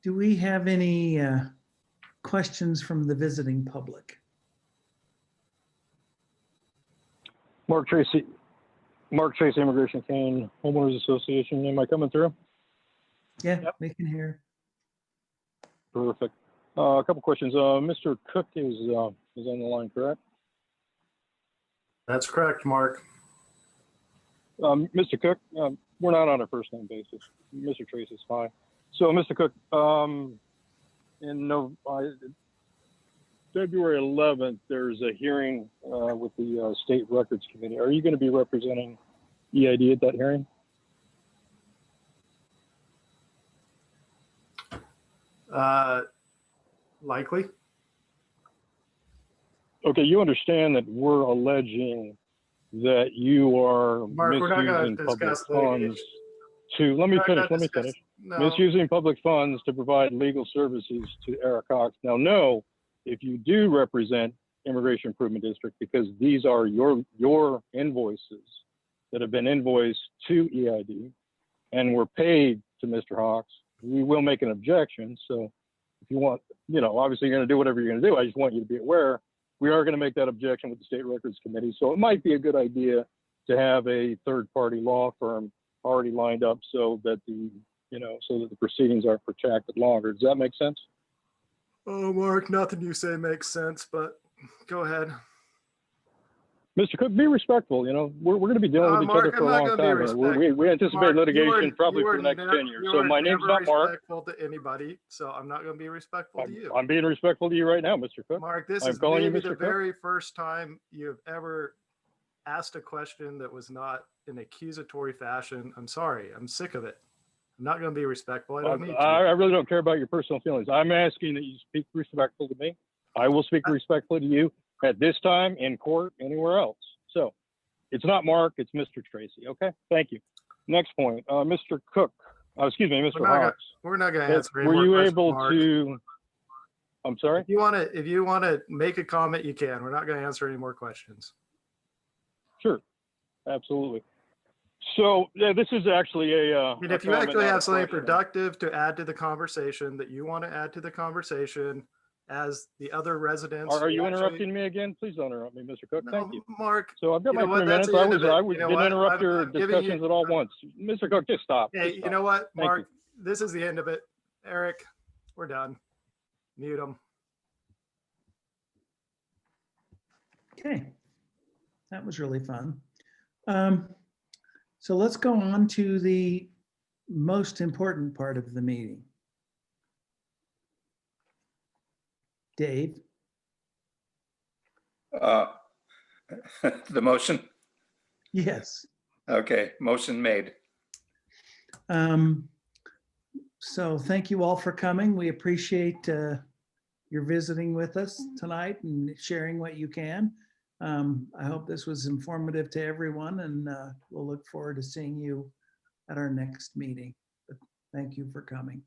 Do we have any questions from the visiting public? Mark Tracy, Immigration Cane Homeowners Association. Am I coming through? Yeah, Yep. we can hear. Perfect. A couple questions. Mr. Cook is on the line, correct? That's correct, Mark. Mr. Cook, we're not on a first name basis. Mr. Tracy is fine. So, Mr. Cook, in February 11th, there's a hearing with the State Records Committee. Are you going to be representing EID at that hearing? Likely. Okay, you understand that we're alleging that you are Mark, we're not going misusing to public discuss funds litigation. to, let me finish. No. Misusing public funds to provide legal services to Eric Cox. Now, no, if you do represent Immigration Improvement District, because these are your invoices that have been invoiced to EID and were paid to Mr. Hawks, we will make an objection. So if you want, obviously you're going to do whatever you're going to do. I just want you to be aware, we are going to make that objection with the State Records Committee. So it might be a good idea to have a third-party law firm already lined up so that the proceedings are protracted longer. Does that make sense? Oh, Mark, nothing you say makes sense, but go ahead. Mr. Cook, be respectful. We're going to be dealing with each Mark, other for I'm a not long gonna be time. respectful. We anticipate Mark, litigation probably you for are the next 10 years. So You my are name's never not Mark. respectful to anybody, so I'm not going to be respectful to you. I'm being respectful to you right now, Mr. Cook. Mark, this I'm is calling you maybe Mr. the Cook. very first time you've ever asked a question that was not in accusatory fashion. I'm sorry. I'm sick of it. I'm not going to be respectful. I don't need to. I really don't care about your personal feelings. I'm asking that you speak respectful to me. I will speak respectfully to you at this time, in court, anywhere else. So it's not Mark, it's Mr. Tracy. Okay, thank you. Next point, Mr. Cook, excuse me, Mr. Hawks. We're not going to answer any Were more you questions, able Mark. to, I'm sorry? If you want to make a comment, you can. We're not going to answer any more questions. Sure, absolutely. So yeah, this is actually And if you actually have something productive to add to the conversation that you want to add to the conversation, as the other residents. Are you interrupting me again? Please don't interrupt me, Mr. Cook. No, Thank you. Mark. So I've got my 3 minutes. I didn't interrupt your discussions at all once. Mr. Cook, just stop. Hey, just stop. You know what, Thank Mark? you. This is the end of it. Eric, we're done. Mute them. Okay, that was really fun. So let's go on to the most important part of the meeting. Dave? The motion? Yes. Okay, motion made. So thank you all for coming. We appreciate your visiting with us tonight and sharing what you can. I hope this was informative to everyone, and we'll look forward to seeing you at our next meeting. But thank you for coming.